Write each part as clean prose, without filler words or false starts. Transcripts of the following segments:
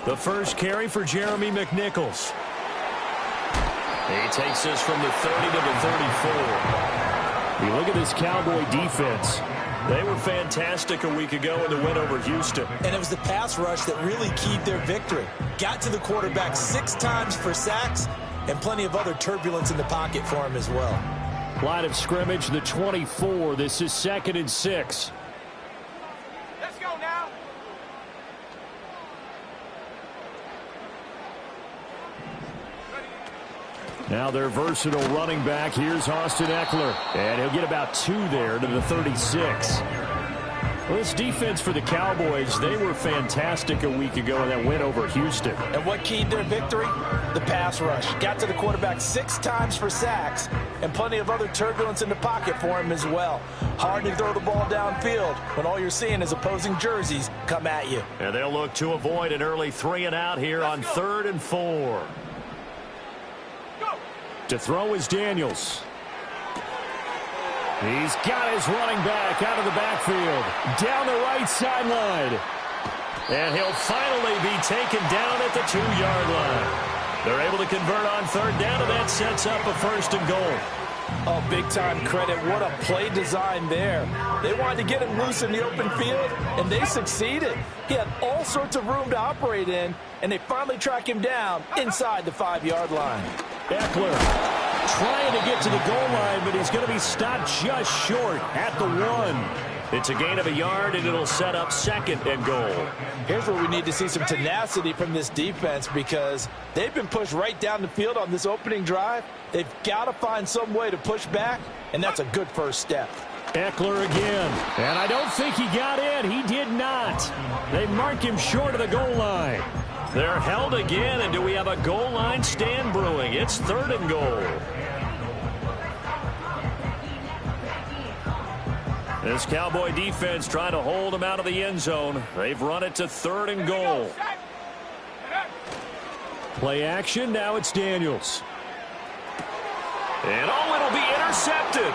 The first carry for Jeremy McNichols. He takes this from the 30 to the 34. You look at this Cowboy defense. They were fantastic a week ago in the win over Houston. And it was the pass rush that really keyed their victory. Got to the quarterback 6 times for sacks and plenty of other turbulence in the pocket for him as well. Line of scrimmage, the 24. This is 2nd and 6. Let's go now. Now their versatile running back. Here's Austin Ekeler. And he'll get about 2 there to the 36. Well, this defense for the Cowboys, they were fantastic a week ago in that win over Houston. And what keyed their victory? The pass rush. Got to the quarterback 6 times for sacks and plenty of other turbulence in the pocket for him as well. Hard to throw the ball downfield when all you're seeing is opposing jerseys come at you. And they'll look to avoid an early 3 and out here on 3rd and 4. To throw is Daniels. He's got his running back out of the backfield. Down the right sideline. And he'll finally be taken down at the 2-yard line. They're able to convert on 3rd down, and that sets up a 1st and goal. Oh, big-time credit. What a play design there. They wanted to get him loose in the open field, and they succeeded. He had all sorts of room to operate in, and they finally track him down inside the 5-yard line. Ekeler trying to get to the goal line, but he's going to be stopped just short at the 1. It's a gain of a yard, and it'll set up 2nd and goal. Here's where we need to see some tenacity from this defense because they've been pushed right down the field on this opening drive. They've got to find some way to push back, and that's a good first step. Ekeler again, and I don't think he got in. He did not. They mark him short of the goal line. They're held again, and do we have a goal line stand brewing? It's 3rd and goal. This Cowboy defense trying to hold him out of the end zone. They've run it to 3rd and goal. Play action, now it's Daniels. And it'll be intercepted.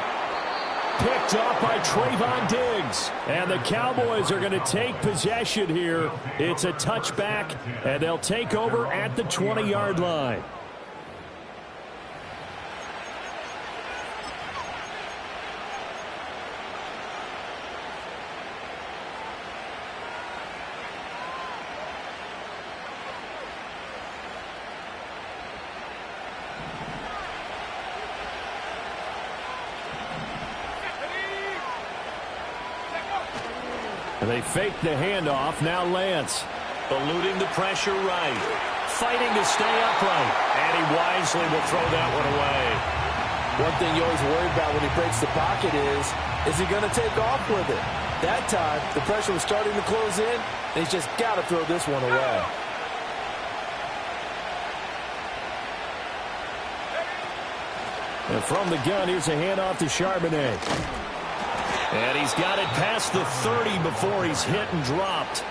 Picked off by Trayvon Diggs. And the Cowboys are going to take possession here. It's a touchback, and they'll take over at the 20-yard line. And they fake the handoff. Now Lance. Eluding the pressure right. Fighting to stay upright. And he wisely will throw that one away. One thing you always worry about when he breaks the pocket is he going to take off with it? That time, the pressure was starting to close in, and he's just got to throw this one away. And from the gun, here's a handoff to Charbonnet. And he's got it past the 30 before he's hit and dropped.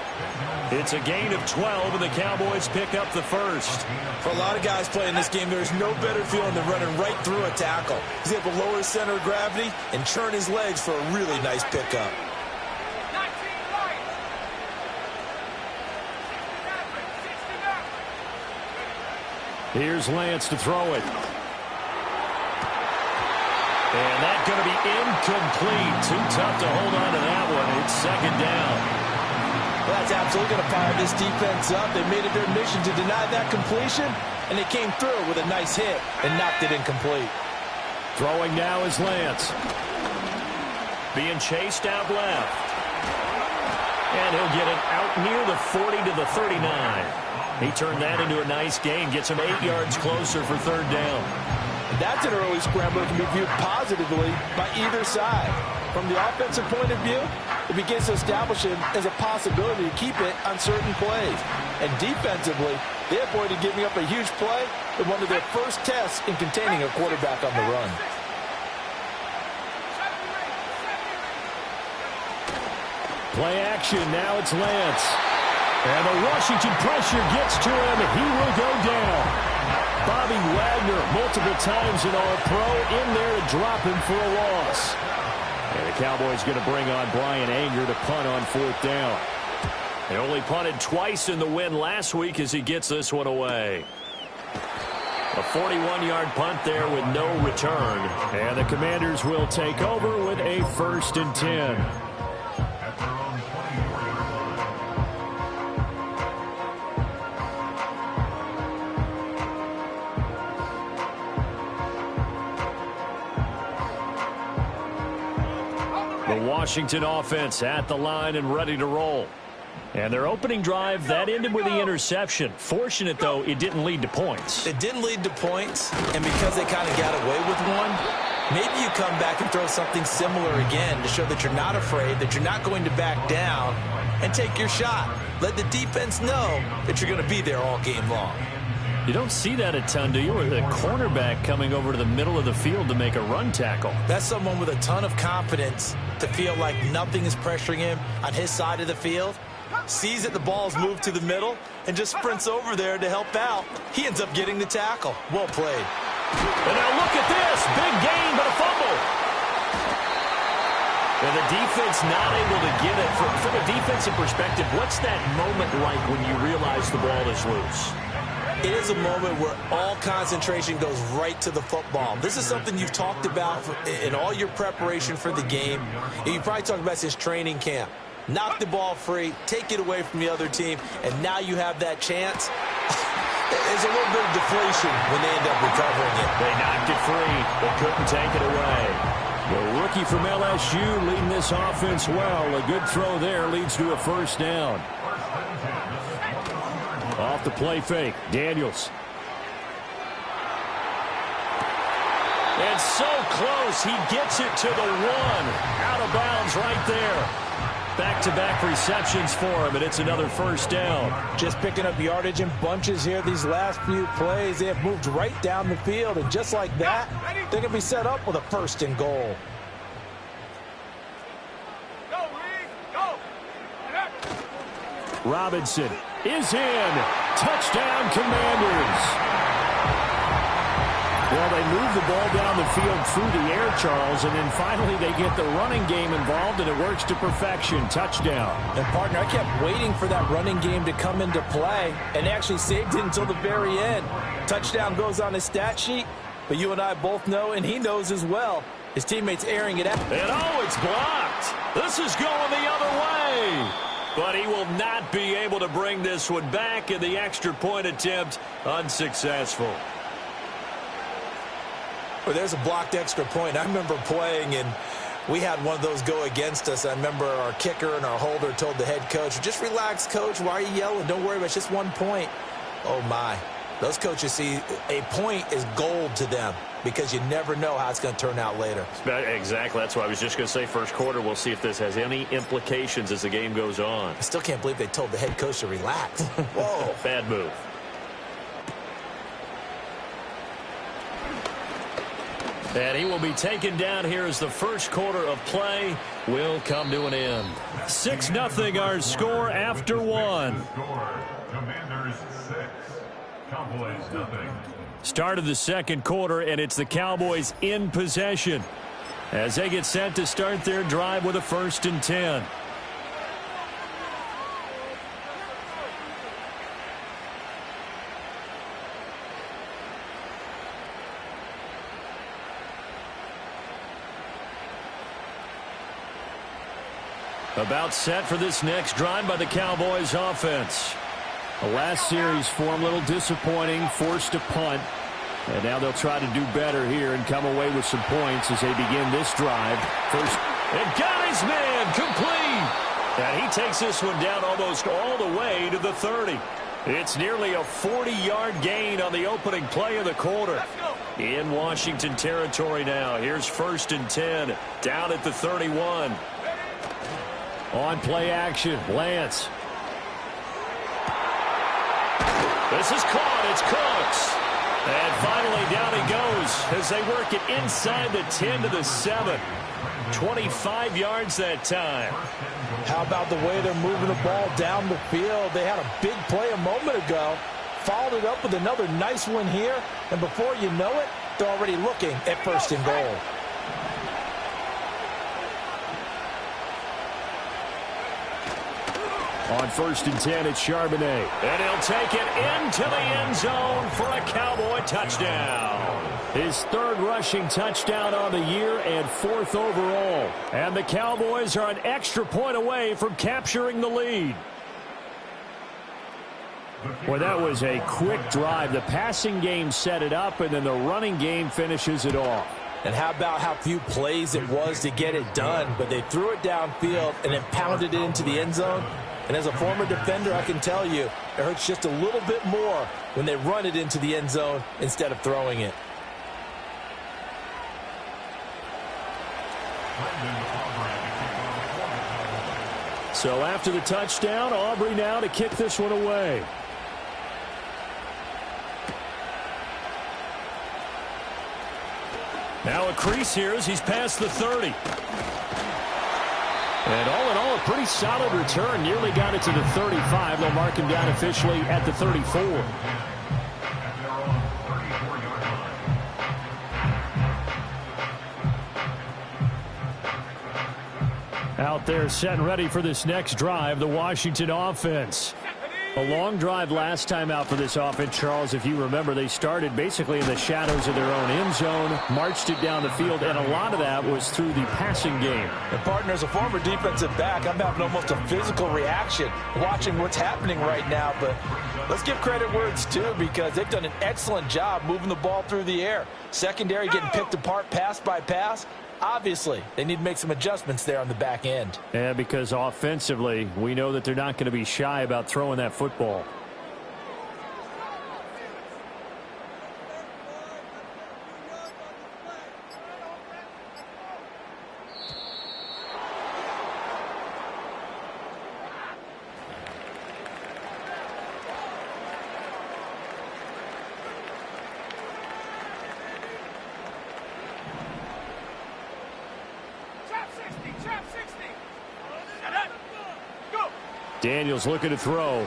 It's a gain of 12, and the Cowboys pick up the first. For a lot of guys playing this game, there's no better feeling than running right through a tackle. He's able to lower his center of gravity and turn his legs for a really nice pickup. Here's Lance to throw it. And that's going to be incomplete. Too tough to hold on to that one. It's 2nd down. Well, that's absolutely going to fire this defense up. They made it their mission to deny that completion, and they came through with a nice hit and knocked it incomplete. Throwing now is Lance. Being chased out left. And he'll get it out near the 40 to the 39. He turned that into a nice gain. Gets him 8 yards closer for 3rd down. That's an early scrambler that can be viewed positively by either side. From the offensive point of view, it begins to establish it as a possibility to keep it on certain plays. And defensively, they avoided giving up a huge play in one of their first tests in containing a quarterback on the run. Play action, now it's Lance. And the Washington pressure gets to him, and he will go down. Bobby Wagner, multiple times an All-Pro, in there to drop him for a loss. And the Cowboys going to bring on Brian Anger to punt on 4th down. He only punted twice in the win last week as he gets this one away. A 41-yard punt there with no return. And the Commanders will take over with a 1st and 10. The Washington offense at the line and ready to roll. And their opening drive, that ended with the interception. Fortunate, though, it didn't lead to points. It didn't lead to points, and because they kind of got away with one, maybe you come back and throw something similar again to show that you're not afraid, that you're not going to back down, and take your shot. Let the defense know that you're going to be there all game long. You don't see that a ton, do you? Or the cornerback coming over to the middle of the field to make a run tackle. That's someone with a ton of confidence to feel like nothing is pressuring him on his side of the field. Sees that the ball's moved to the middle and just sprints over there to help out. He ends up getting the tackle. Well played. And now look at this. Big gain, but a fumble. And the defense not able to get it. From a defensive perspective, what's that moment like when you realize the ball is loose? It is a moment where all concentration goes right to the football. This is something you've talked about in all your preparation for the game. You probably talked about since training camp. Knock the ball free, take it away from the other team, and now you have that chance. There's a little bit of deflation when they end up recovering it. They knocked it free, but couldn't take it away. The rookie from LSU leading this offense well. A good throw there leads to a 1st down. Off the play fake, Daniels. And so close, he gets it to the 1. Out of bounds right there. Back-to-back receptions for him, and it's another 1st down. Just picking up yardage in bunches here these last few plays. They have moved right down the field, and just like that, they're going to be set up with a 1st and goal. Go, Reed, go. Robinson is in. Touchdown, Commanders. Well, they move the ball down the field through the air, Charles, and then finally they get the running game involved, and it works to perfection. Touchdown. And, partner, I kept waiting for that running game to come into play and actually saved it until the very end. Touchdown goes on his stat sheet, but you and I both know, and he knows as well, his teammates airing it out. And, oh, it's blocked. This is going the other way. But he will not be able to bring this one back, and the extra point attempt unsuccessful. Well, there's a blocked extra point. I remember playing, and we had one of those go against us. I remember our kicker and our holder told the head coach, just relax, coach. Why are you yelling? Don't worry about it. It's just 1 point. Oh, my. Those coaches see a point is gold to them because you never know how it's going to turn out later. Exactly. That's what I was just going to say. First quarter, we'll see if this has any implications as the game goes on. I still can't believe they told the head coach to relax. Whoa. Bad move. And he will be taken down here as the first quarter of play will come to an end. 6-0 our score after 1. Commanders 6, Cowboys nothing. Start of the second quarter, and it's the Cowboys in possession as they get set to start their drive with a 1st and 10. About set for this next drive by the Cowboys offense. The last series for them, a little disappointing, forced to punt. And now they'll try to do better here and come away with some points as they begin this drive. First, and got his man complete. And he takes this one down almost all the way to the 30. It's nearly a 40-yard gain on the opening play of the quarter. In Washington territory now. Here's 1st and 10 down at the 31. On play action, Lance. This is caught. It's Cooks. And finally down he goes as they work it inside the 10 to the 7. 25 yards that time. How about the way they're moving the ball down the field? They had a big play a moment ago. Followed it up with another nice one here. And before you know it, they're already looking at 1st and goal. On 1st and 10, it's Charbonnet. And he'll take it into the end zone for a Cowboy touchdown. His 3rd rushing touchdown on the year and 4th overall. And the Cowboys are an extra point away from capturing the lead. Well, that was a quick drive. The passing game set it up, and then the running game finishes it off. And how about how few plays it was to get it done? But they threw it downfield and then pounded it into the end zone. And as a former defender, I can tell you, it hurts just a little bit more when they run it into the end zone instead of throwing it. So after the touchdown, Aubrey now to kick this one away. Now a crease here as he's past the 30. And all in all, a pretty solid return. Nearly got it to the 35. They'll mark him down officially at the 34. Out there set and ready for this next drive, the Washington offense. A long drive last time out for this offense, Charles. If you remember, they started basically in the shadows of their own end zone, marched it down the field, and a lot of that was through the passing game. And partner, as a former defensive back, I'm having almost a physical reaction watching what's happening right now. But let's give credit where it's due, because they've done an excellent job moving the ball through the air. Secondary getting picked apart pass by pass. Obviously, they need to make some adjustments there on the back end. Yeah, because offensively, we know that they're not going to be shy about throwing that football. Daniels looking to throw.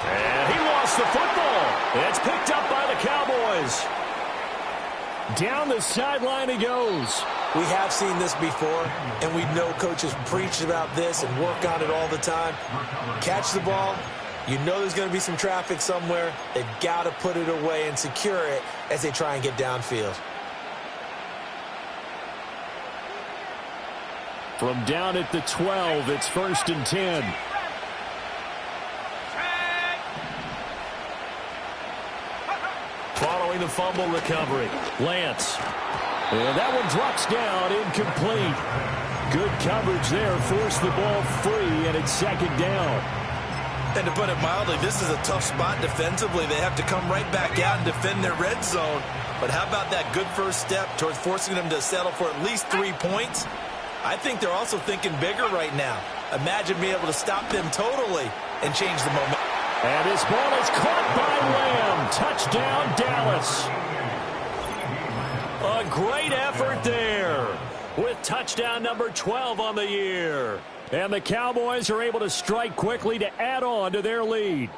And he lost the football. It's picked up by the Cowboys. Down the sideline he goes. We have seen this before, and we know coaches preach about this and work on it all the time. Catch the ball. You know there's going to be some traffic somewhere. They've got to put it away and secure it as they try and get downfield. From down at the 12, it's 1st and 10. Following the fumble recovery, Lance. And that one drops down, incomplete. Good coverage there, forced the ball free, and it's 2nd down. And to put it mildly, this is a tough spot defensively. They have to come right back out and defend their red zone. But how about that good first step towards forcing them to settle for at least 3 points? I think they're also thinking bigger right now. Imagine being able to stop them totally and change the momentum. And his ball is caught by Lamb. Touchdown, Dallas. A great effort there with touchdown number 12 on the year. And the Cowboys are able to strike quickly to add on to their lead.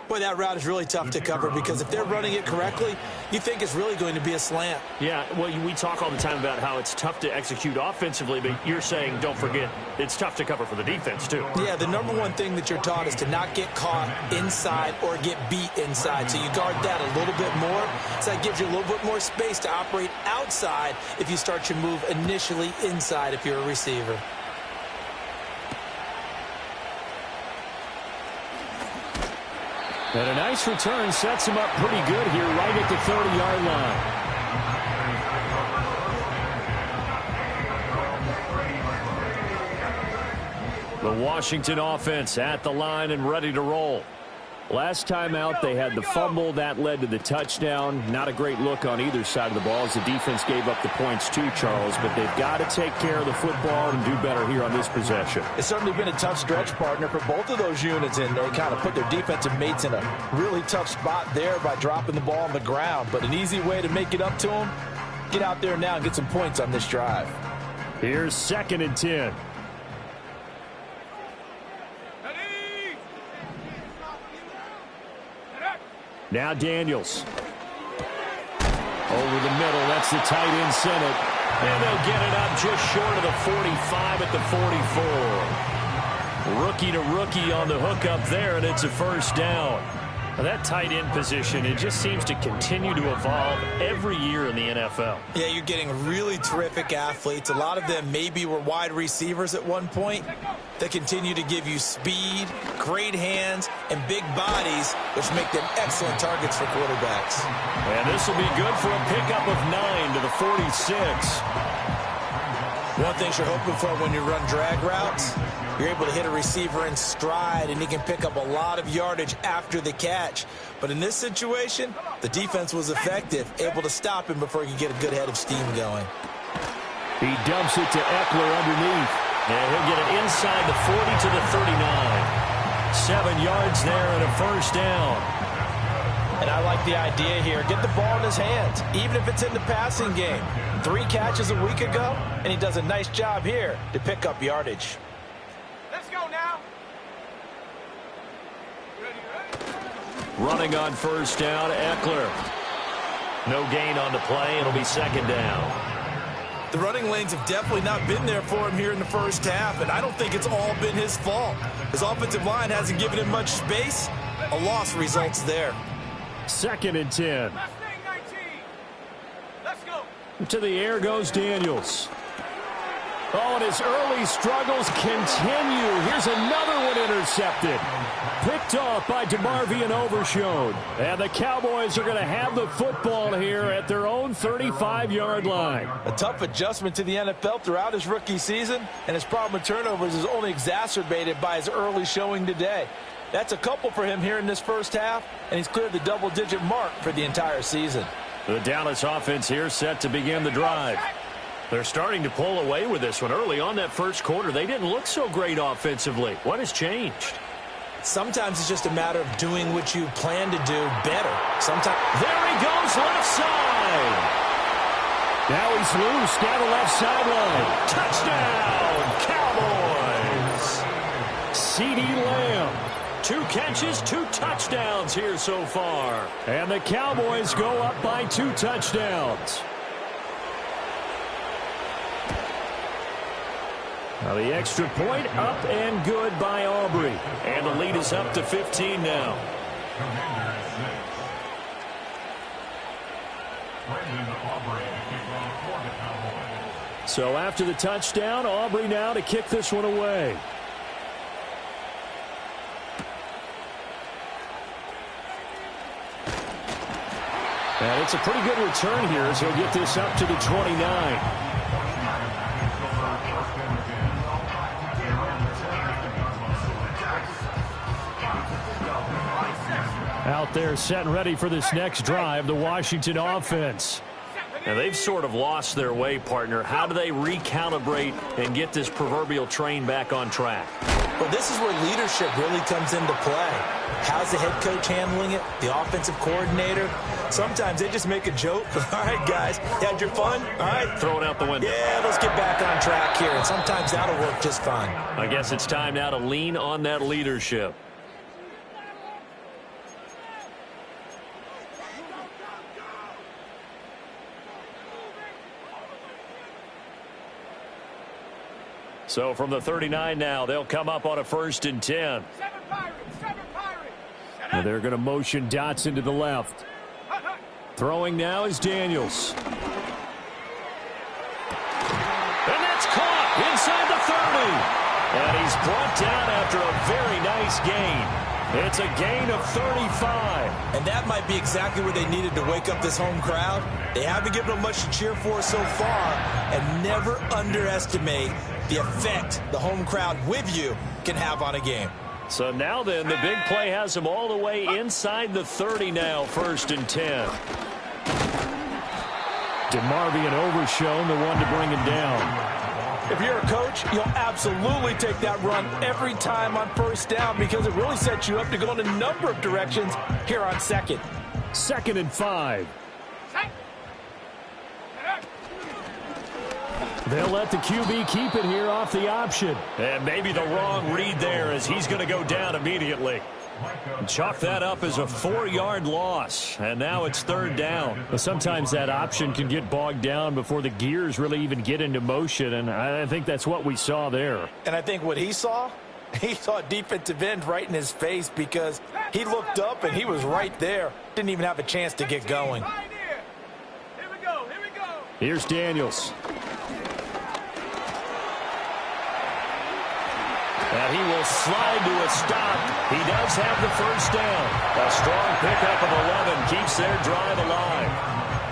Boy, that route is really tough to cover, because if they're running it correctly, you think it's really going to be a slant. Yeah, well, we talk all the time about how it's tough to execute offensively, but you're saying, don't forget, it's tough to cover for the defense, too. Yeah, the number one thing that you're taught is to not get caught inside or get beat inside. So you guard that a little bit more. So that gives you a little bit more space to operate outside if you start your move initially inside if you're a receiver. And a nice return sets him up pretty good here right at the 30-yard line. The Washington offense at the line and ready to roll. Last time out, they had the fumble. That led to the touchdown. Not a great look on either side of the ball as the defense gave up the points too, Charles. But they've got to take care of the football and do better here on this possession. It's certainly been a tough stretch, partner, for both of those units, and they kind of put their defensive mates in a really tough spot there by dropping the ball on the ground. But an easy way to make it up to them, get out there now and get some points on this drive. Here's 2nd and 10. Now Daniels. Over the middle, that's the tight end Senate. And they'll get it up just short of the 45 at the 44. Rookie to rookie on the hookup there, and it's a first down. Now that tight end position, it just seems to continue to evolve every year in the NFL. Yeah, you're getting really terrific athletes. A lot of them maybe were wide receivers at one point. They continue to give you speed, great hands, and big bodies, which make them excellent targets for quarterbacks. And this will be good for a pickup of 9 to the 46. One thing you're hoping for when you run drag routes, you're able to hit a receiver in stride, and he can pick up a lot of yardage after the catch. But in this situation, the defense was effective, able to stop him before he could get a good head of steam going. He dumps it to Eckler underneath. And he'll get it inside the 40 to the 39. 7 yards there and a first down. And I like the idea here. Get the ball in his hands, even if it's in the passing game. 3 catches a week ago, and he does a nice job here to pick up yardage. Let's go now. Running on first down, Eckler. No gain on the play. It'll be second down. The running lanes have definitely not been there for him here in the first half, and I don't think it's all been his fault. His offensive line hasn't given him much space. A loss results there. 2nd and 10. Last thing, 19. Let's go. To the air goes Daniels. Oh, and his early struggles continue. Here's another one intercepted. Picked off by DeMarvion Overshown. And the Cowboys are going to have the football here at their own 35-yard line. A tough adjustment to the NFL throughout his rookie season, and his problem with turnovers is only exacerbated by his early showing today. That's a couple for him here in this first half, and he's cleared the double-digit mark for the entire season. The Dallas offense here set to begin the drive. They're starting to pull away with this one. Early on that first quarter, they didn't look so great offensively. What has changed? Sometimes it's just a matter of doing what you plan to do better. Sometimes. There he goes, left side. Now he's loose down the left sideline. Touchdown, Cowboys. CeeDee Lamb. 2 catches, 2 touchdowns here so far. And the Cowboys go up by 2 touchdowns. Now the extra point up and good by Aubrey. And the lead is up to 15 now. Commanders 6. Brandon Aubrey to kick off for the Cowboys. So after the touchdown, Aubrey now to kick this one away. And it's a pretty good return here as he'll get this up to the 29. Out there set and ready for this next drive, the Washington offense. Now they've sort of lost their way, partner. How do they recalibrate and get this proverbial train back on track? Well, this is where leadership really comes into play. How's the head coach handling it? The offensive coordinator? Sometimes they just make a joke. All right, guys, you had your fun? All right. Throw it out the window. Yeah, let's get back on track here. And sometimes that'll work just fine. I guess it's time now to lean on that leadership. So from the 39 now, they'll come up on a 1st and 10. 7 Pirates, 7 Pirates. And they're going to motion Dotson to the left. Throwing now is Daniels. And that's caught inside the 30. And he's brought down after a very nice gain. It's a gain of 35. And that might be exactly what they needed to wake up this home crowd. They haven't given them much to cheer for so far, and never underestimate the effect the home crowd with you can have on a game. So now then, the big play has them all the way inside the 30 now, 1st and 10. DeMarvion Overshown, the one to bring him down. If you're a coach, you'll absolutely take that run every time on 1st down because it really sets you up to go in a number of directions here on 2nd. 2nd and 5. They'll let the QB keep it here off the option. And maybe the wrong read there as he's going to go down immediately. Chalk that up as a 4-yard loss. And now it's 3rd down. But sometimes that option can get bogged down before the gears really even get into motion. And I think that's what we saw there. And I think what he saw He saw a defensive end right in his face because he looked up and he was right there. Didn't even have a chance to get going. Right here. Here we go. Here we go. Here's Daniels. And he will slide to a stop. He does have the first down. A strong pickup of 11 keeps their drive alive.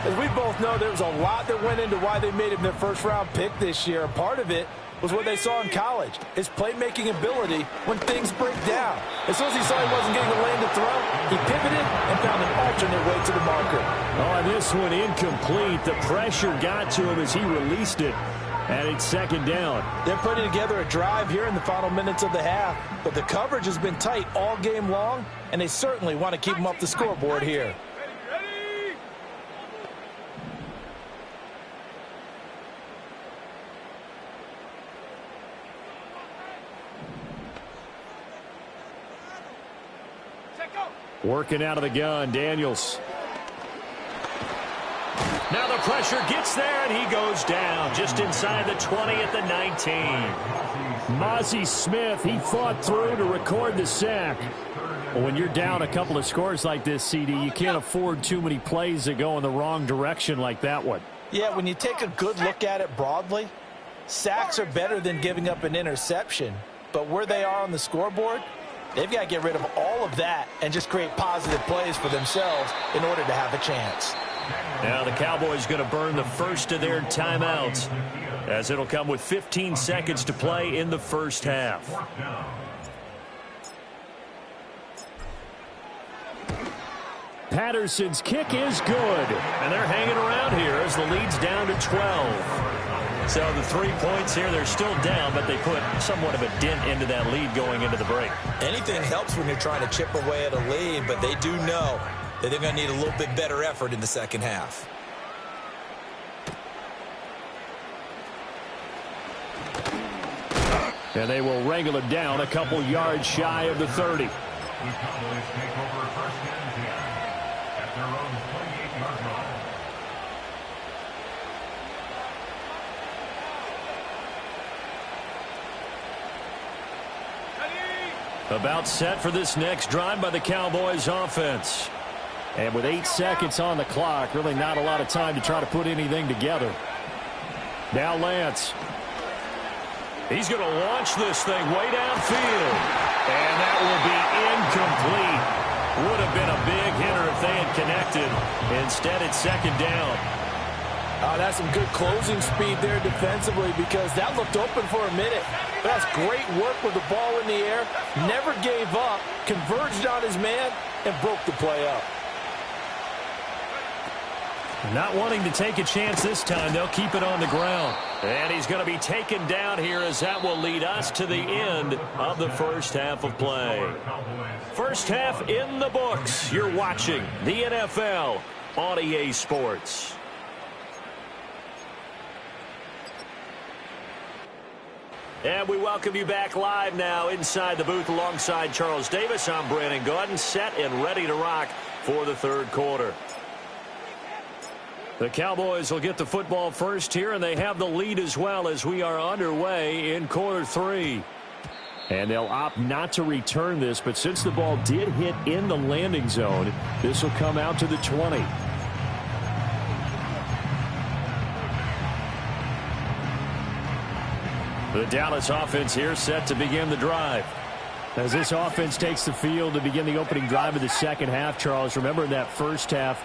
As we both know, there was a lot that went into why they made him their first-round pick this year. Part of it was what they saw in college, his playmaking ability when things break down. As soon as he saw he wasn't getting a lane to throw, he pivoted and found an alternate way to the marker. Oh, and this one incomplete. The pressure got to him as he released it. And it's second down. They're putting together a drive here in the final minutes of the half, but the coverage has been tight all game long, and they certainly want to keep them off the scoreboard here. Ready. Set go. Working out of the gun, Daniels. Now the pressure gets there, and he goes down just inside the 20 at the 19. Mozzie Smith, he fought through to record the sack. Well, when you're down a couple of scores like this, CD, you can't afford too many plays that go in the wrong direction like that one. Yeah, when you take a good look at it broadly, sacks are better than giving up an interception. But where they are on the scoreboard, they've got to get rid of all of that and just create positive plays for themselves in order to have a chance. Now the Cowboys going to burn the first of their timeouts, as it'll come with 15 seconds to play in the first half. Patterson's kick is good. And they're hanging around here as the lead's down to 12. So the 3 points here, they're still down, but they put somewhat of a dent into that lead going into the break. Anything helps when you're trying to chip away at a lead, but they do know that they're going to need a little bit better effort in the second half. And they will wrangle it down a couple yards shy of the 30. The Cowboys take over first and 10 at their own 28-yard line. About set for this next drive by the Cowboys offense. And with 8 seconds on the clock, really not a lot of time to try to put anything together. Now Lance. He's going to launch this thing way downfield. And that will be incomplete. Would have been a big hitter if they had connected. Instead, it's second down. Oh, that's some good closing speed there defensively because that looked open for a minute. That's great work with the ball in the air. Never gave up, converged on his man, and broke the play up. Not wanting to take a chance this time. They'll keep it on the ground. And he's going to be taken down here as that will lead us to the end of the first half of play. First half in the books. You're watching the NFL on EA Sports. And we welcome you back live now inside the booth alongside Charles Davis. I'm Brandon Gaudin, set and ready to rock for the third quarter. The Cowboys will get the football first here, and they have the lead as well as we are underway in quarter 3. And they'll opt not to return this, but since the ball did hit in the landing zone, this will come out to the 20. The Dallas offense here set to begin the drive. As this offense takes the field to begin the opening drive of the second half, Charles, remember in that first half,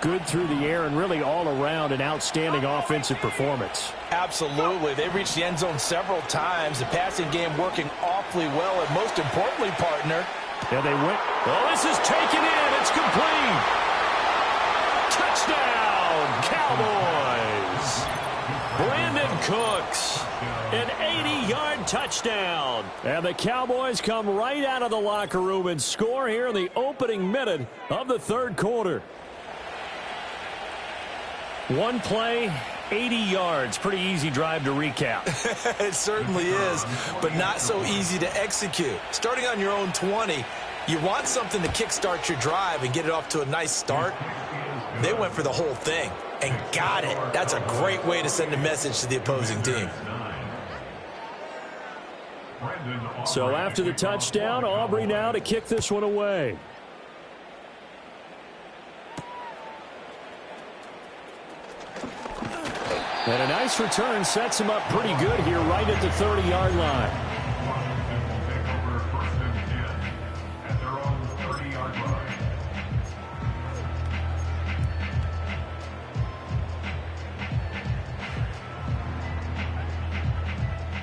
good through the air and really all around an outstanding offensive performance. Absolutely. They reached the end zone several times. The passing game working awfully well, and most importantly, partner. Yeah, they went. Oh, this is taken in. It's complete. Touchdown, Cowboys. Brandon Cooks, an 80-yard touchdown. And the Cowboys come right out of the locker room and score here in the opening minute of the third quarter. One play, 80 yards. Pretty easy drive to recap. It certainly is, but not so easy to execute. Starting on your own 20, you want something to kickstart your drive and get it off to a nice start. They went for the whole thing and got it. That's a great way to send a message to the opposing team. So after the touchdown, Aubrey now to kick this one away. And a nice return sets him up pretty good here right at the 30-yard line.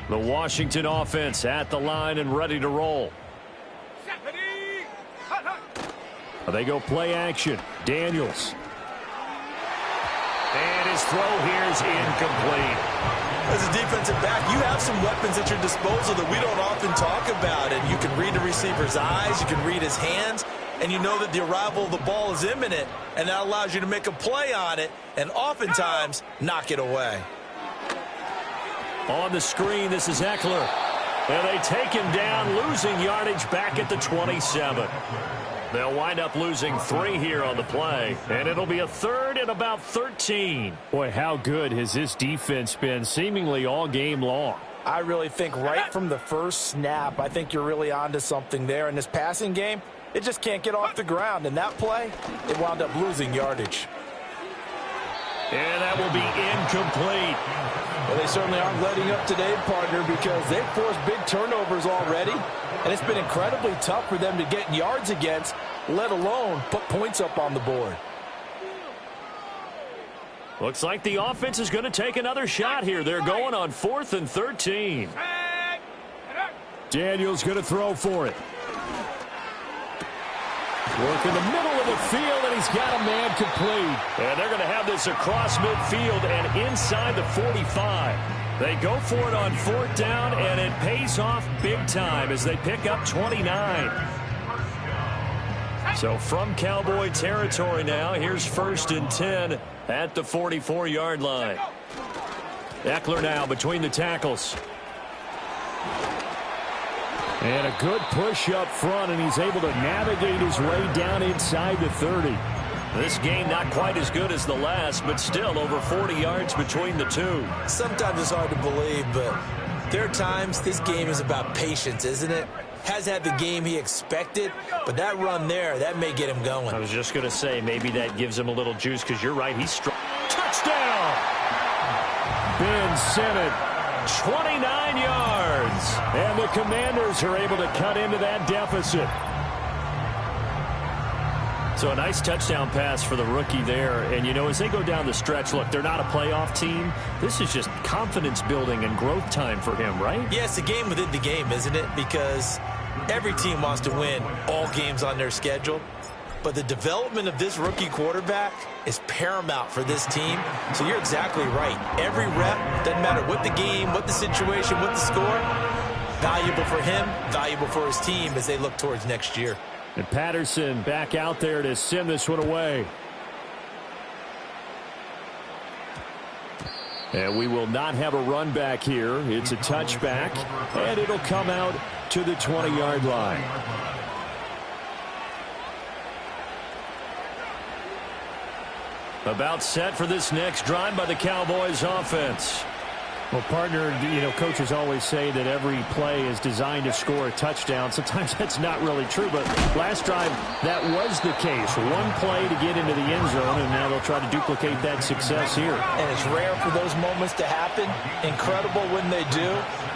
The Washington offense at the line and ready to roll. They go play action. Daniels. And his throw here is incomplete. As a defensive back, you have some weapons at your disposal that we don't often talk about. And you can read the receiver's eyes, you can read his hands, and you know that the arrival of the ball is imminent, and that allows you to make a play on it and oftentimes knock it away. On the screen, this is Eckler. And they take him down, losing yardage back at the 27. They'll wind up losing 3 here on the play, and it'll be a third and about 13. Boy, how good has this defense been seemingly all game long? I really think right from the first snap, I think you're really onto something there. In this passing game, it just can't get off the ground. And that play, it wound up losing yardage. And that will be incomplete. Well, they certainly aren't letting up today, partner, because they've forced big turnovers already. And it's been incredibly tough for them to get yards against, let alone put points up on the board. Looks like the offense is going to take another shot here. They're going on 4th and 13. Daniels going to throw for it. Work in the middle of the field, and he's got a man complete. And they're going to have this across midfield and inside the 45. They go for it on 4th down, and it pays off big time as they pick up 29. So from Cowboy territory now, here's 1st and 10 at the 44-yard line. Eckler now between the tackles. And a good push up front, and he's able to navigate his way down inside the 30. This game not quite as good as the last, but still over 40 yards between the two. Sometimes it's hard to believe, but there are times this game is about patience, isn't it? Has had the game he expected, but that run there, that may get him going. I was just going to say, maybe that gives him a little juice, because you're right, he's strong. Touchdown! Ben Simmons. 29 yards. And the Commanders are able to cut into that deficit. So a nice touchdown pass for the rookie there. And, you know, as they go down the stretch, look, they're not a playoff team. This is just confidence building and growth time for him, right? Yeah, it's a game within the game, isn't it? Because every team wants to win all games on their schedule. But the development of this rookie quarterback is paramount for this team. So you're exactly right. Every rep, doesn't matter what the game, what the situation, what the score, valuable for him, valuable for his team as they look towards next year. And Patterson back out there to send this one away. And we will not have a run back here. It's a touchback, and it'll come out to the 20-yard line. About set for this next drive by the Cowboys offense. Well, partner, you know, coaches always say that every play is designed to score a touchdown. Sometimes that's not really true, but last drive, that was the case. One play to get into the end zone, and now they'll try to duplicate that success here. And it's rare for those moments to happen. Incredible when they do.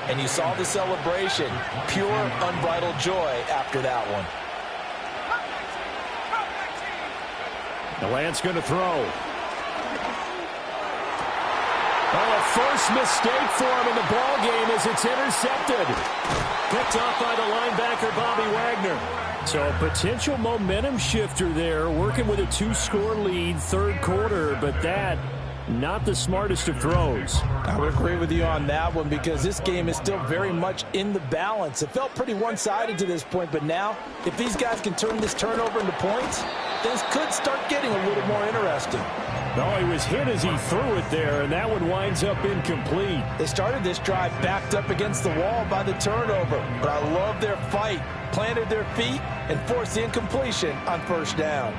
And you saw the celebration. Pure, unbridled joy after that one. The Lance going to throw. Oh, a first mistake for him in the ball game as it's intercepted. Picked off by the linebacker, Bobby Wagner. So a potential momentum shifter there, working with a 2-score lead, third quarter, but that, not the smartest of throws. I would agree with you on that one because this game is still very much in the balance. It felt pretty one-sided to this point, but now, if these guys can turn this turnover into points, things could start getting a little more interesting. No, he was hit as he threw it there, and that one winds up incomplete. They started this drive backed up against the wall by the turnover, but I love their fight, planted their feet, and forced the incompletion on first down.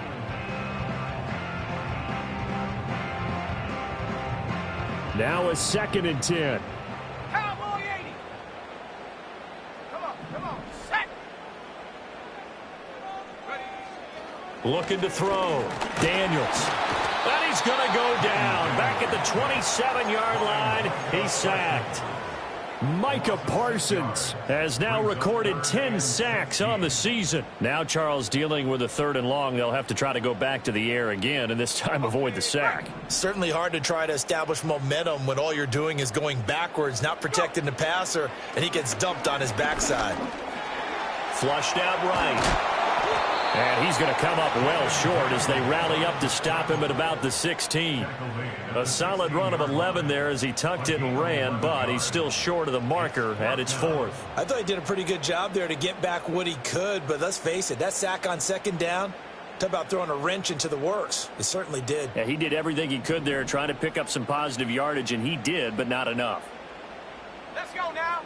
Now a 2nd and 10. Cowboy 80. Looking to throw. Daniels. And he's going to go down. Back at the 27-yard line. He's sacked. Micah Parsons has now recorded 10 sacks on the season. Now Charles dealing with a 3rd and long. They'll have to try to go back to the air again and this time avoid the sack. Certainly hard to try to establish momentum when all you're doing is going backwards, not protecting the passer, and he gets dumped on his backside. Flushed out right. And he's going to come up well short as they rally up to stop him at about the 16. A solid run of 11 there as he tucked it and ran, but he's still short of the marker at its 4th. I thought he did a pretty good job there to get back what he could, but let's face it, that sack on 2nd down, talk about throwing a wrench into the works. It certainly did. Yeah, he did everything he could there trying to pick up some positive yardage, and he did, but not enough. Let's go now.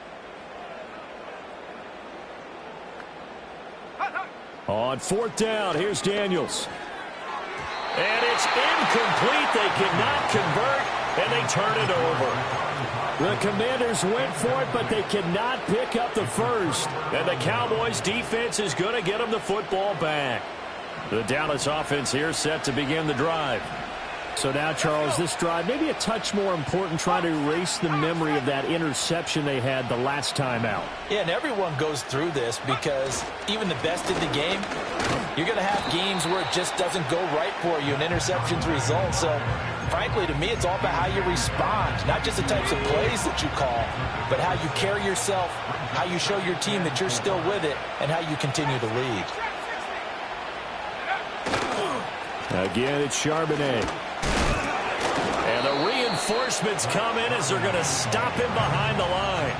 On 4th down, here's Daniels. And it's incomplete. They cannot convert, and they turn it over. The Commanders went for it, but they cannot pick up the first. And the Cowboys defense is going to get them the football back. The Dallas offense here set to begin the drive. So now, Charles, this drive maybe a touch more important, trying to erase the memory of that interception they had the last time out. Yeah, and everyone goes through this because even the best in the game, you're going to have games where it just doesn't go right for you, and interceptions result. So, frankly, to me, it's all about how you respond, not just the types of plays that you call, but how you carry yourself, how you show your team that you're still with it, and how you continue to lead. Again, it's Charbonnet. And the reinforcements come in as they're going to stop him behind the line.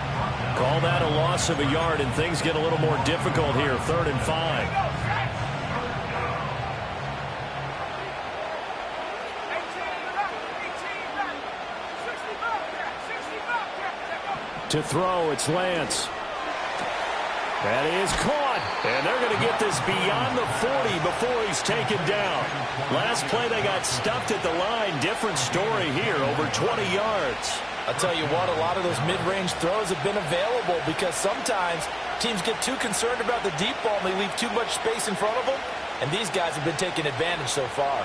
Call that a loss of a yard, and things get a little more difficult here. 3rd and 5. To throw, it's Lance. That is caught, and they're going to get this beyond the 40 before he's taken down. Last play, they got stuffed at the line. Different story here, over 20 yards. I'll tell you what, a lot of those mid-range throws have been available because sometimes teams get too concerned about the deep ball and they leave too much space in front of them, and these guys have been taking advantage so far.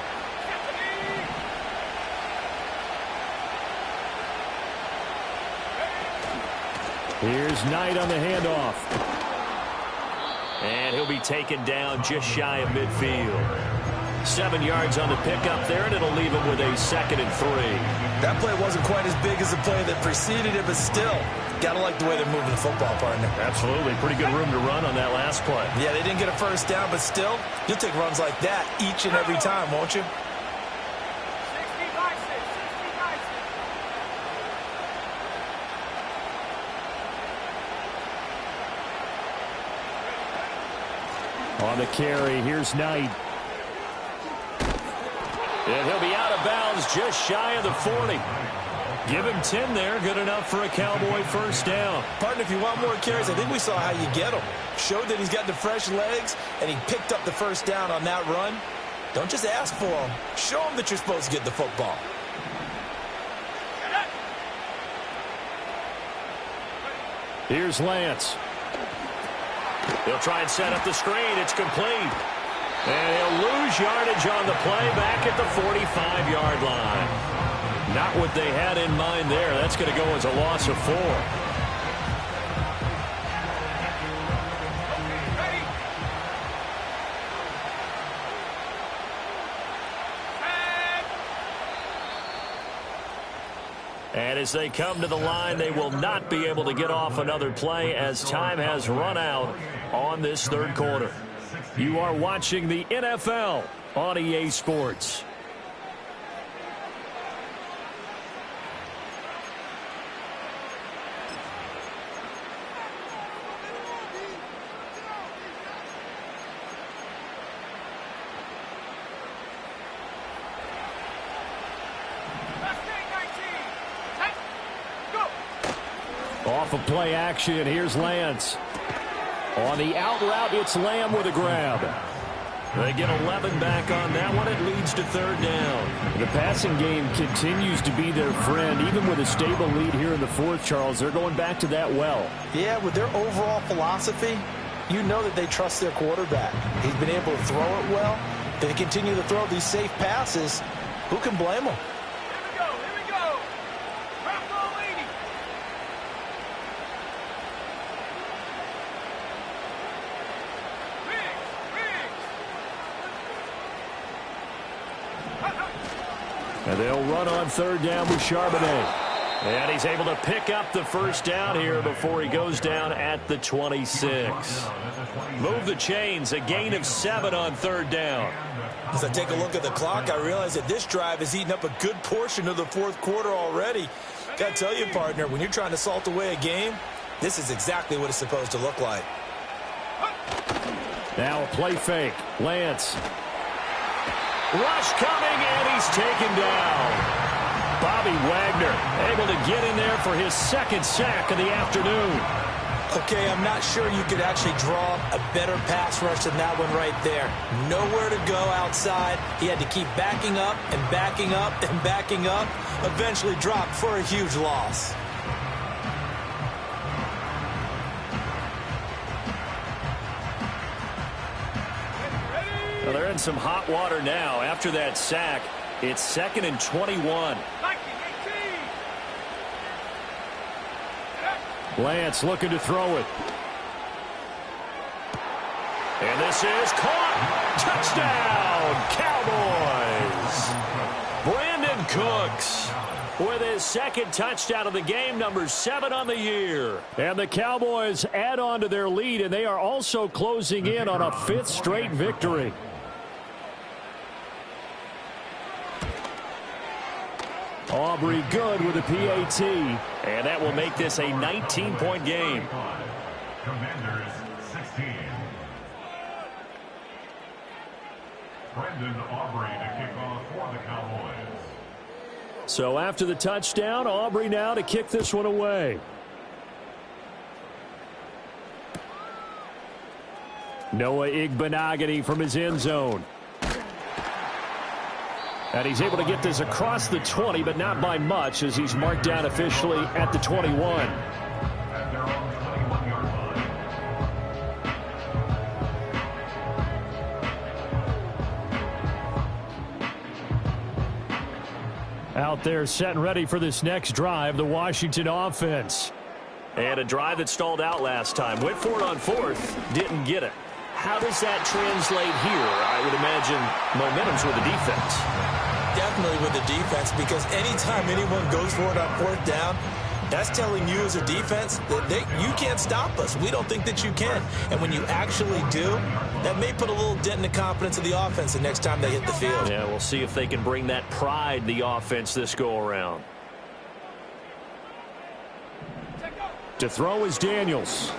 Here's Knight on the handoff. And he'll be taken down just shy of midfield. 7 yards on the pickup there, and it'll leave him with a 2nd and 3. That play wasn't quite as big as the play that preceded it, but still, gotta like the way they're moving the football, partner. Absolutely. Pretty good room to run on that last play. Yeah, they didn't get a 1st down, but still, you'll take runs like that each and every time, won't you? On the carry, here's Knight. And he'll be out of bounds just shy of the 40. Give him 10 there, good enough for a Cowboy 1st down. Partner, if you want more carries, I think we saw how you get them. Showed that he's got the fresh legs, and he picked up the 1st down on that run. Don't just ask for them. Show them that you're supposed to get the football. Here's Lance. He'll try and set up the screen. It's complete. And he'll lose yardage on the play back at the 45-yard line. Not what they had in mind there. That's going to go as a loss of 4. And as they come to the line, they will not be able to get off another play as time has run out on this 3rd quarter. You are watching the NFL on EA Sports. Off of play action, here's Lance. On the out route, it's Lamb with a grab. They get 11 back on that one. It leads to 3rd down. The passing game continues to be their friend. Even with a stable lead here in the 4th, Charles, they're going back to that well. Yeah, with their overall philosophy, you know that they trust their quarterback. He's been able to throw it well, They continue to throw these safe passes. Who can blame them? Here we go. Drop ball 80. And they'll run on third down with Charbonnet. And he's able to pick up the first down here before he goes down at the 26. Move the chains, a gain of 7 on third down. As I take a look at the clock, I realize that this drive has eaten up a good portion of the fourth quarter already. Got to tell you, partner, when you're trying to salt away a game, this is exactly what it's supposed to look like. Now a play fake. Lance. Rush coming, and he's taken down. Bobby Wagner able to get in there for his second sack of the afternoon. Okay, I'm not sure you could actually draw a better pass rush than that one right there. Nowhere to go outside. He had to keep backing up and backing up and backing up. Eventually dropped for a huge loss. Well, they're in some hot water now. After that sack, it's 2nd and 21. Lance looking to throw it. And this is caught. Touchdown, Cowboys. Brandon Cooks with his second touchdown of the game, number 7 on the year. And the Cowboys add on to their lead, and they are also closing in on a 5th straight victory. Aubrey good with a PAT. And that will make this a 19-point game. Commanders 16. Brendan Aubrey to kick off for the Cowboys. So after the touchdown, Aubrey now to kick this one away. Noah Igbenogany from his end zone. And he's able to get this across the 20, but not by much, as he's marked down officially at the 21. At their own 21-yard line. Out there set and ready for this next drive, the Washington offense. And a drive that stalled out last time. Went for it on 4th, didn't get it. How does that translate here? I would imagine momentum's with the defense. Definitely with the defense, because anytime anyone goes for it on 4th down, that's telling you as a defense that you can't stop us. We don't think that you can. And when you actually do, that may put a little dent in the confidence of the offense the next time they hit the field. Yeah, we'll see if they can bring that pride the offense this go-around. To throw is Daniels.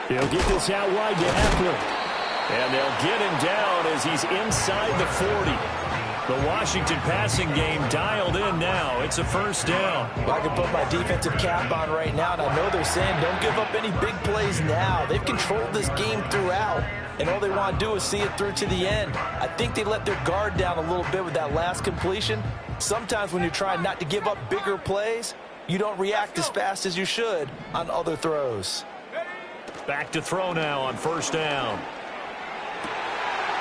He'll get this out wide to Eckler. And they'll get him down as he's inside the 40. The Washington passing game dialed in now. It's a first down. I can put my defensive cap on right now, and I know they're saying don't give up any big plays now. They've controlled this game throughout, and all they want to do is see it through to the end. I think they let their guard down a little bit with that last completion. Sometimes when you're trying not to give up bigger plays, you don't react as fast as you should on other throws. Back to throw now on first down.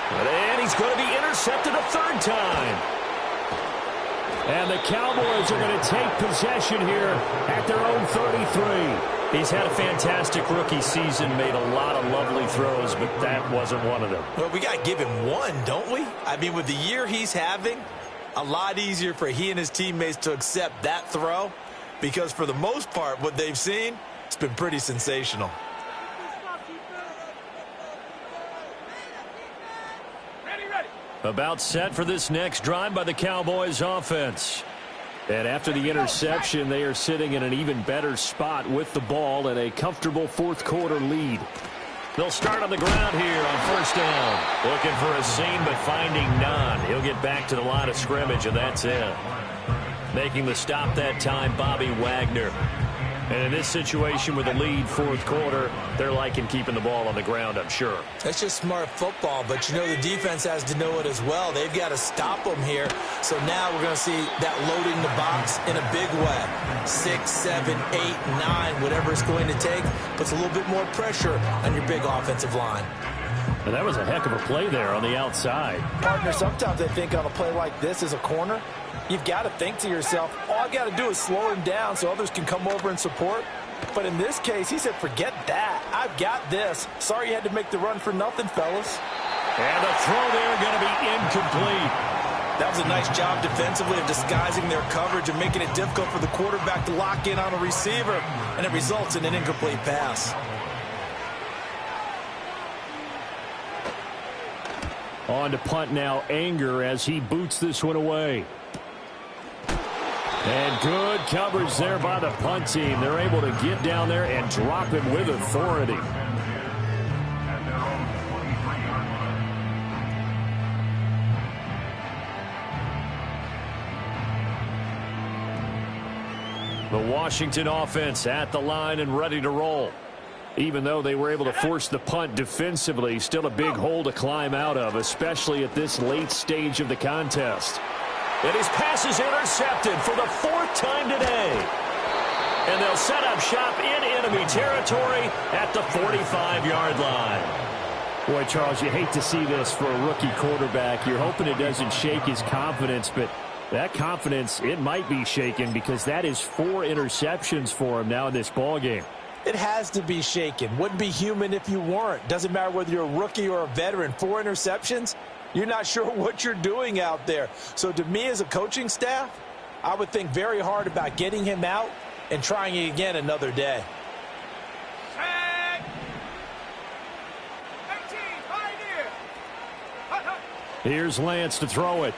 And he's going to be intercepted a 3rd time. And the Cowboys are going to take possession here at their own 33. He's had a fantastic rookie season, made a lot of lovely throws, but that wasn't one of them. Well, we got to give him one, don't we? I mean, with the year he's having, a lot easier for he and his teammates to accept that throw, because for the most part, what they've seen, it's been pretty sensational. About set for this next drive by the Cowboys offense. And after the interception, they are sitting in an even better spot with the ball and a comfortable 4th quarter lead. They'll start on the ground here on first down. Looking for a seam, but finding none. He'll get back to the line of scrimmage, and that's it. Making the stop that time, Bobby Wagner. And in this situation with a lead 4th quarter, they're liking keeping the ball on the ground, I'm sure. That's just smart football, but you know the defense has to know it as well. They've got to stop them here. So now we're going to see that loading the box in a big way. 6, 7, 8, 9, whatever it's going to take, puts a little bit more pressure on your big offensive line. And that was a heck of a play there on the outside. Partner, sometimes I think on a play like this as a corner, you've got to think to yourself, all I got to do is slow him down so others can come over and support. But in this case, he said, forget that. I've got this. Sorry you had to make the run for nothing, fellas. And the throw there going to be incomplete. That was a nice job defensively of disguising their coverage and making it difficult for the quarterback to lock in on a receiver. And it results in an incomplete pass. On to punt now, Anger, as he boots this one away. And good coverage there by the punt team. They're able to get down there and drop him with authority. The Washington offense at the line and ready to roll. Even though they were able to force the punt defensively, still a big hole to climb out of, especially at this late stage of the contest. And his pass is intercepted for the 4th time today. And they'll set up shop in enemy territory at the 45-yard line. Boy, Charles, you hate to see this for a rookie quarterback. You're hoping it doesn't shake his confidence, but that confidence, it might be shaken because that is 4 interceptions for him now in this ballgame. It has to be shaken. Wouldn't be human if you weren't. Doesn't matter whether you're a rookie or a veteran. 4 interceptions, you're not sure what you're doing out there. So to me as a coaching staff, I would think very hard about getting him out and trying it again another day. Tag. 18, right here. Here's Lance to throw it.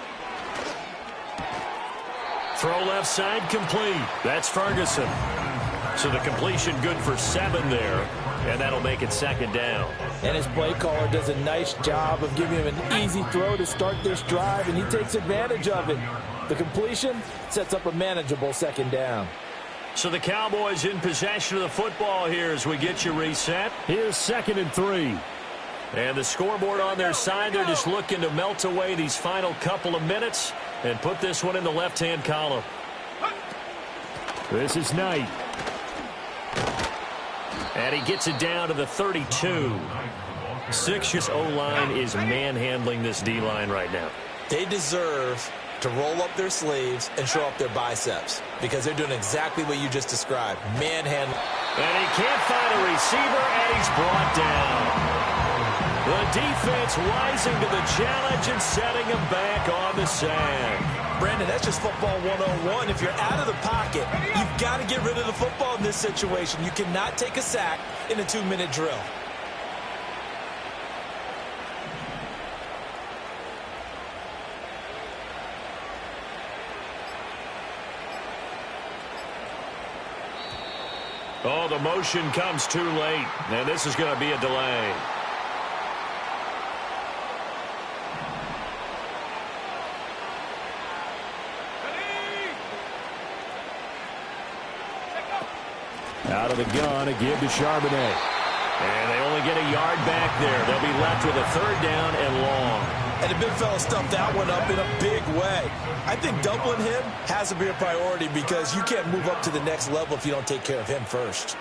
Throw left side complete. That's Ferguson. So the completion good for 7 there, and that'll make it 2nd down. And his play caller does a nice job of giving him an easy throw to start this drive, and he takes advantage of it. The completion sets up a manageable 2nd down. So the Cowboys in possession of the football here as we get you reset. Here's 2nd and 3. And the scoreboard on their side, they're just looking to melt away these final couple of minutes and put this one in the left-hand column. This is Knight. And he gets it down to the 32. 6 O-line is manhandling this D-line right now. They deserve to roll up their sleeves and show up their biceps because they're doing exactly what you just described. Manhandling. And he can't find a receiver, and he's brought down. The defense rising to the challenge and setting him back on the sand. Brandon, that's just football 101. If you're out of the pocket, you've got to get rid of the football in this situation. You cannot take a sack in a 2-minute drill. Oh, the motion comes too late, and this is going to be a delay. Out of the gun, a give to Charbonnet. And they only get a yard back there. They'll be left with a 3rd down and long. And the big fella stuffed that one up in a big way. I think doubling him has to be a priority because you can't move up to the next level if you don't take care of him first.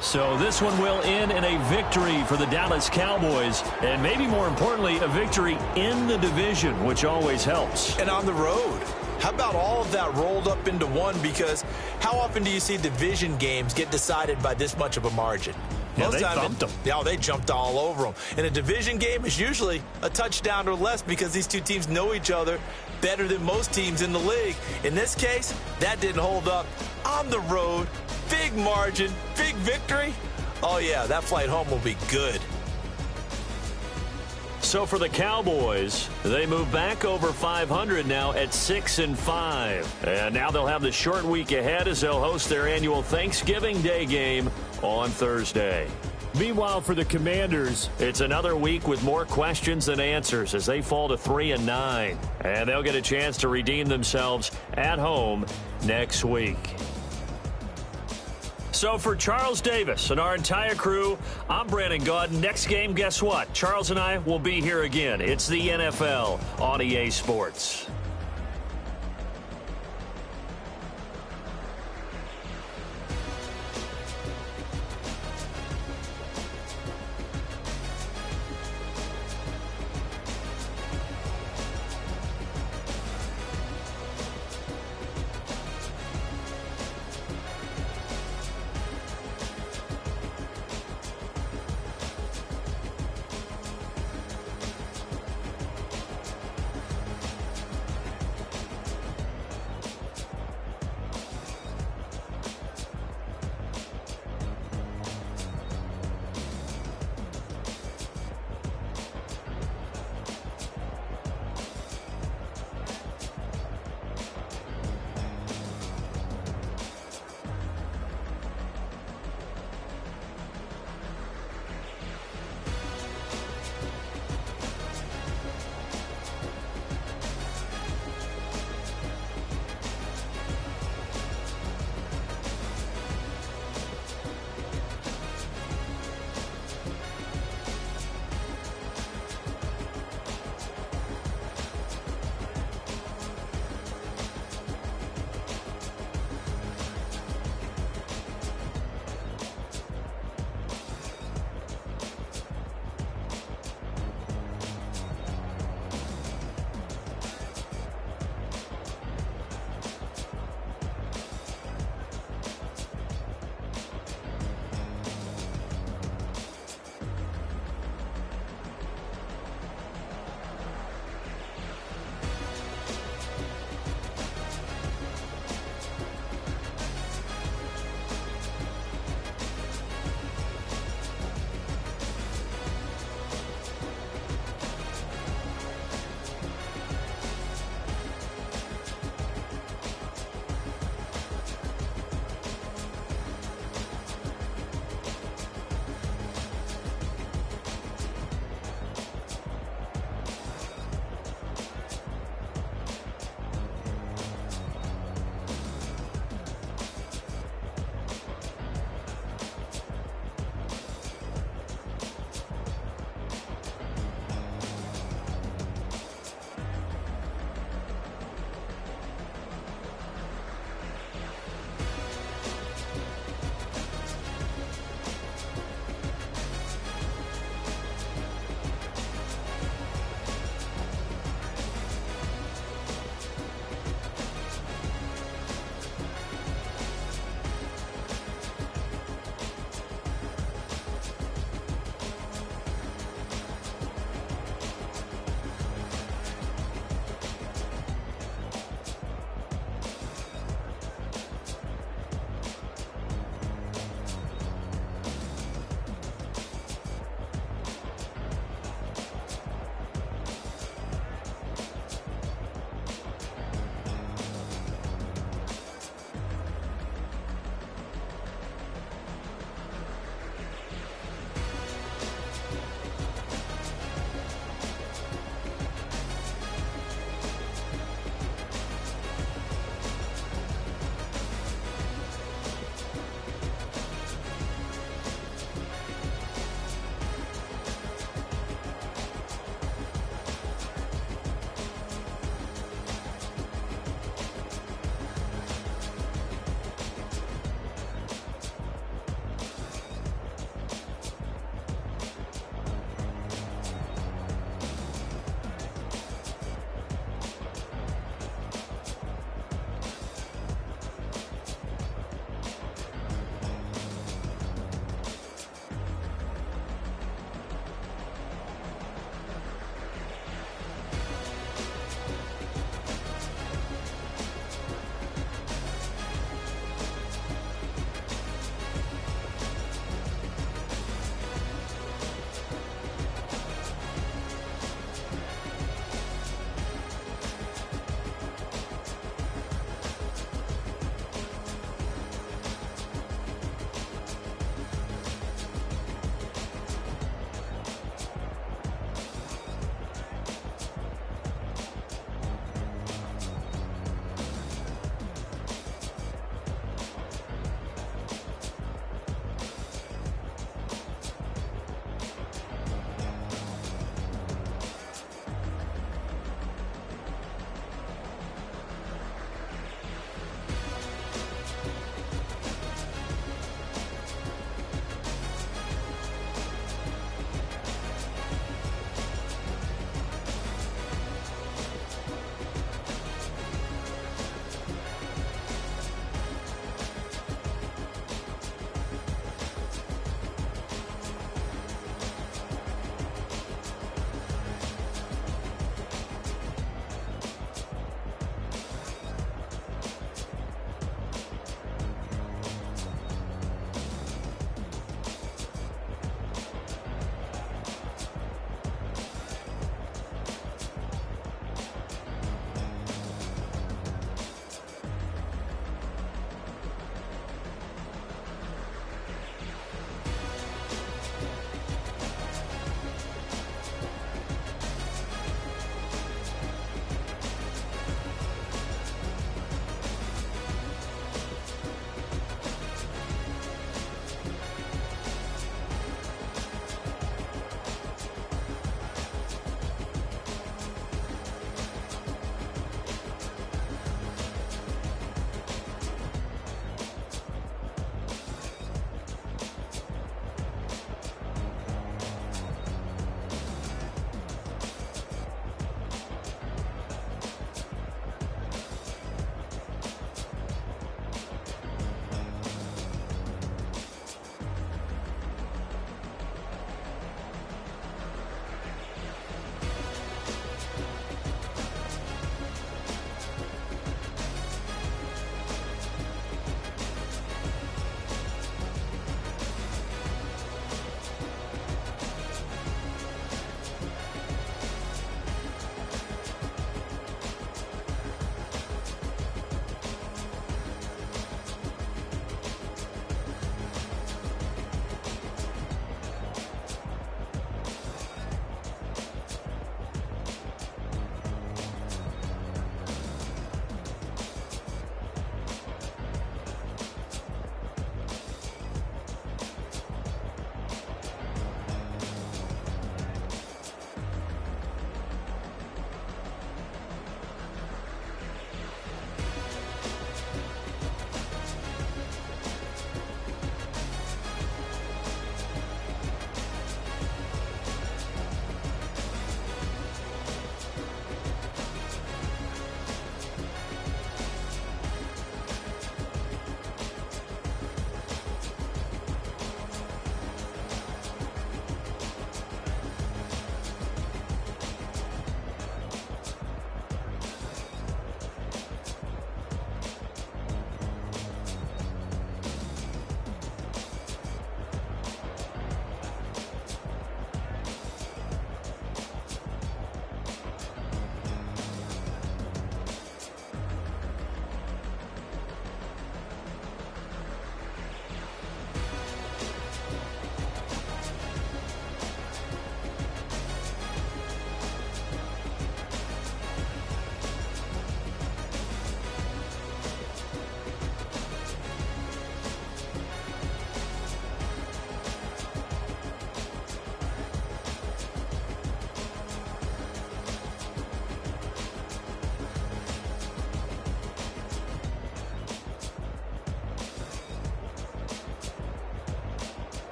So this one will end in a victory for the Dallas Cowboys, and maybe more importantly, a victory in the division, which always helps. And on the road. How about all of that rolled up into one? Because how often do you see division games get decided by this much of a margin? Yeah, they thumped them. Yeah, they jumped all over them. And a division game is usually a touchdown or less because these two teams know each other better than most teams in the league. In this case, that didn't hold up. On the road, big margin, big victory. Oh, yeah, that flight home will be good. So for the Cowboys, they move back over 500 now at 6-5. And now they'll have the short week ahead as they'll host their annual Thanksgiving Day game on Thursday. Meanwhile, for the Commanders, it's another week with more questions than answers as they fall to 3-9. And they'll get a chance to redeem themselves at home next week. So for Charles Davis and our entire crew, I'm Brandon Gaudin. Next game, guess what? Charles and I will be here again. It's the NFL on EA Sports.